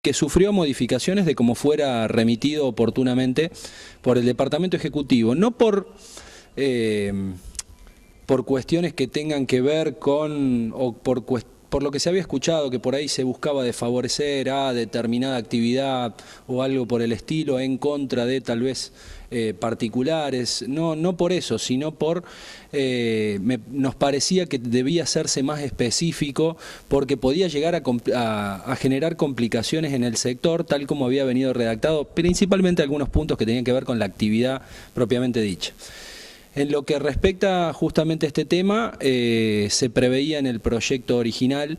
que sufrió modificaciones de cómo fuera remitido oportunamente por el Departamento Ejecutivo, no por cuestiones que tengan que ver con, o por lo que se había escuchado, que por ahí se buscaba de favorecer a determinada actividad o algo por el estilo en contra de tal vez particulares, no por eso, sino por, nos parecía que debía hacerse más específico porque podía llegar a generar complicaciones en el sector, tal como había venido redactado, principalmente algunos puntos que tenían que ver con la actividad propiamente dicha. En lo que respecta justamente a este tema, se preveía en el proyecto original,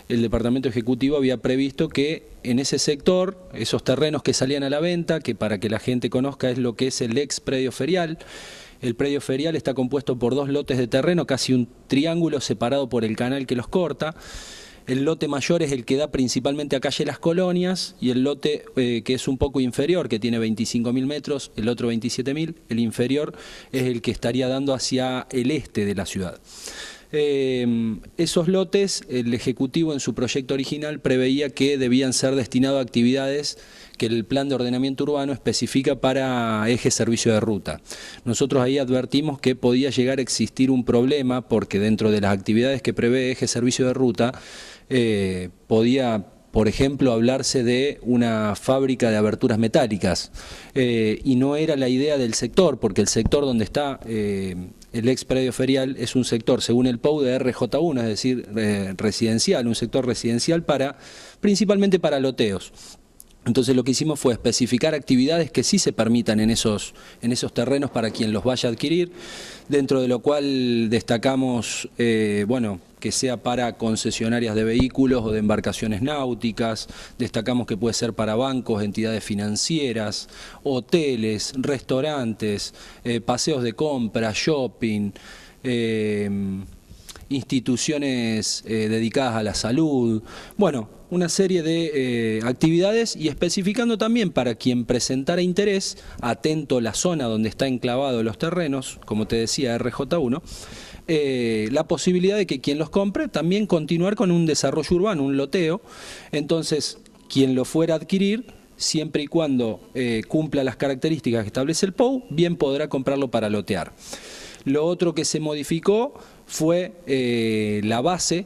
el Departamento Ejecutivo había previsto que en ese sector, esos terrenos que salían a la venta, que para que la gente conozca es lo que es el ex predio ferial. El predio ferial está compuesto por dos lotes de terreno, casi un triángulo separado por el canal que los corta. El lote mayor es el que da principalmente a calle Las Colonias y el lote que es un poco inferior, que tiene 25.000 metros, el otro 27.000, el inferior es el que estaría dando hacia el este de la ciudad. Esos lotes, el Ejecutivo en su proyecto original preveía que debían ser destinados a actividades que el Plan de Ordenamiento Urbano especifica para eje servicio de ruta. Nosotros ahí advertimos que podía llegar a existir un problema porque dentro de las actividades que prevé eje servicio de ruta podía, por ejemplo, hablarse de una fábrica de aberturas metálicas y no era la idea del sector, porque el sector donde está el ex predio ferial es un sector, según el POU, de RJ1, es decir, residencial, un sector residencial principalmente para loteos. Entonces lo que hicimos fue especificar actividades que sí se permitan en esos terrenos para quien los vaya a adquirir, dentro de lo cual destacamos, bueno, que sea para concesionarias de vehículos o de embarcaciones náuticas, destacamos que puede ser para bancos, entidades financieras, hoteles, restaurantes, paseos de compra, shopping, instituciones dedicadas a la salud, bueno, una serie de actividades y especificando también para quien presentara interés, atento a la zona donde está enclavado los terrenos, como te decía RJ1, la posibilidad de que quien los compre también continuar con un desarrollo urbano, un loteo. Entonces quien lo fuera a adquirir, siempre y cuando cumpla las características que establece el POU, bien podrá comprarlo para lotear. Lo otro que se modificó fue la base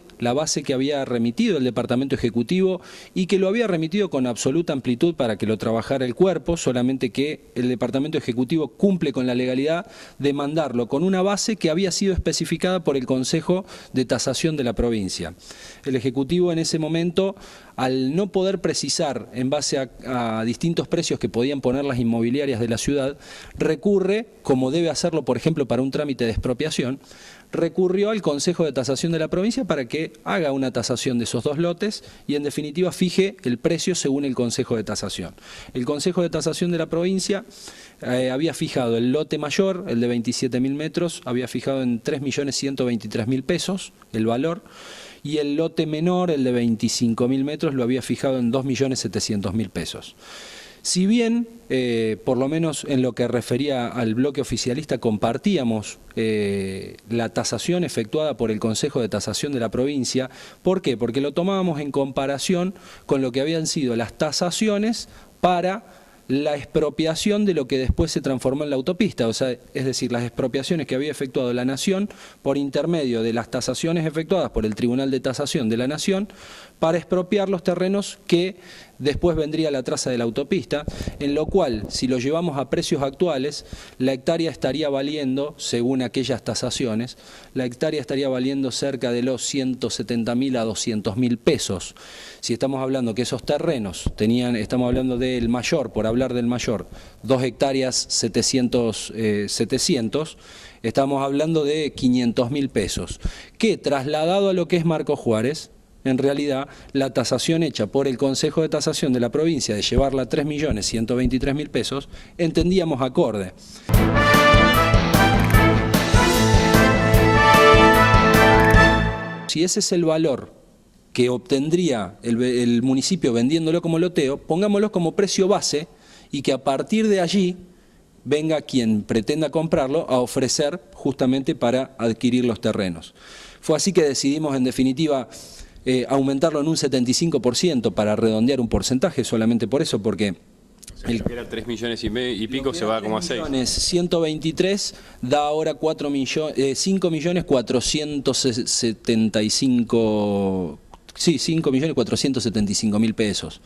que había remitido el Departamento Ejecutivo y que lo había remitido con absoluta amplitud para que lo trabajara el cuerpo, solamente que el Departamento Ejecutivo cumple con la legalidad de mandarlo con una base que había sido especificada por el Consejo de Tasación de la provincia. El Ejecutivo en ese momento, al no poder precisar en base a distintos precios que podían poner las inmobiliarias de la ciudad, recurre, como debe hacerlo por ejemplo para un trámite de expropiación, recurrió al Consejo de Tasación de la provincia para que haga una tasación de esos dos lotes y en definitiva fije el precio según el Consejo de Tasación. El Consejo de Tasación de la provincia había fijado el lote mayor, el de 27.000 metros, había fijado en 3.123.000 pesos el valor, y el lote menor, el de 25.000 metros, lo había fijado en 2.700.000 pesos. Si bien, por lo menos en lo que refería al bloque oficialista, compartíamos la tasación efectuada por el Consejo de Tasación de la provincia, ¿por qué? Porque lo tomábamos en comparación con lo que habían sido las tasaciones para la expropiación de lo que después se transformó en la autopista, o sea, es decir, las expropiaciones que había efectuado la Nación por intermedio de las tasaciones efectuadas por el Tribunal de Tasación de la Nación para expropiar los terrenos que después vendría la traza de la autopista, en lo cual, si lo llevamos a precios actuales, la hectárea estaría valiendo, según aquellas tasaciones, la hectárea estaría valiendo cerca de los 170.000 a 200.000 pesos. Si estamos hablando que esos terrenos estamos hablando del mayor, por hablar del mayor, 2 hectáreas 700, estamos hablando de 500.000 pesos, que trasladado a lo que es Marco Juárez, en realidad la tasación hecha por el Consejo de Tasación de la provincia de llevarla a 3.123.000 pesos, entendíamos acorde. Si ese es el valor que obtendría el municipio vendiéndolo como loteo, pongámoslo como precio base y que a partir de allí venga quien pretenda comprarlo a ofrecer justamente para adquirir los terrenos. Fue así que decidimos en definitiva aumentarlo en un 75% para redondear un porcentaje, solamente por eso, porque... El que era 3 millones y pico se va como a 6. 123 da ahora 5.475.000 sí, 5.475.000 pesos,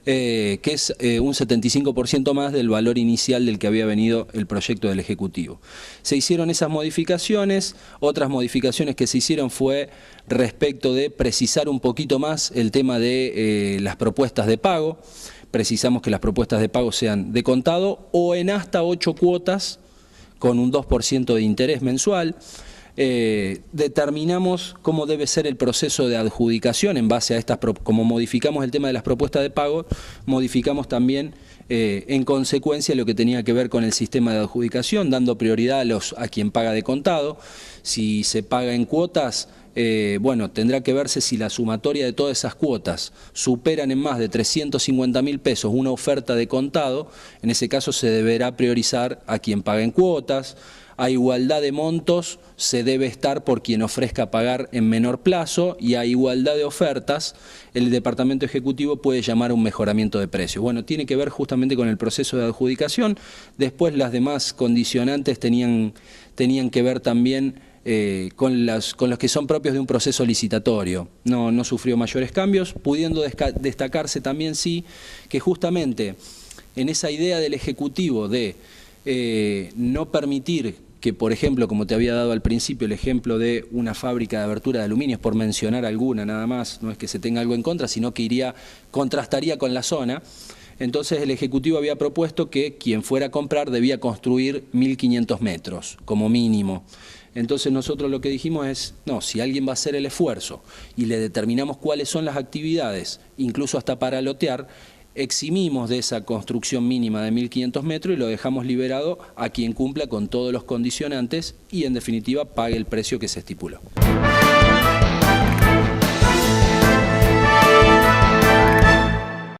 que es un 75% más del valor inicial del que había venido el proyecto del Ejecutivo. Se hicieron esas modificaciones. Otras modificaciones que se hicieron fue respecto de precisar un poquito más el tema de las propuestas de pago. Precisamos que las propuestas de pago sean de contado o en hasta 8 cuotas con un 2% de interés mensual. Determinamos cómo debe ser el proceso de adjudicación en base a estas, como modificamos el tema de las propuestas de pago, modificamos también en consecuencia lo que tenía que ver con el sistema de adjudicación, dando prioridad a quien paga de contado. Si se paga en cuotas, bueno, tendrá que verse si la sumatoria de todas esas cuotas superan en más de 350.000 pesos una oferta de contado. En ese caso se deberá priorizar a quien paga en cuotas. A igualdad de montos se debe estar por quien ofrezca pagar en menor plazo, y a igualdad de ofertas el Departamento Ejecutivo puede llamar a un mejoramiento de precios. Bueno, tiene que ver justamente con el proceso de adjudicación. Después las demás condicionantes tenían que ver también con los que son propios de un proceso licitatorio. No sufrió mayores cambios, pudiendo destacarse también sí que justamente en esa idea del Ejecutivo de no permitir que, por ejemplo, como te había dado al principio el ejemplo de una fábrica de abertura de aluminios, por mencionar alguna nada más, no es que se tenga algo en contra, sino que contrastaría con la zona. Entonces el Ejecutivo había propuesto que quien fuera a comprar debía construir 1.500 metros como mínimo. Entonces nosotros lo que dijimos es, no, si alguien va a hacer el esfuerzo y le determinamos cuáles son las actividades, incluso hasta para lotear, eximimos de esa construcción mínima de 1.500 metros y lo dejamos liberado a quien cumpla con todos los condicionantes y en definitiva pague el precio que se estipuló.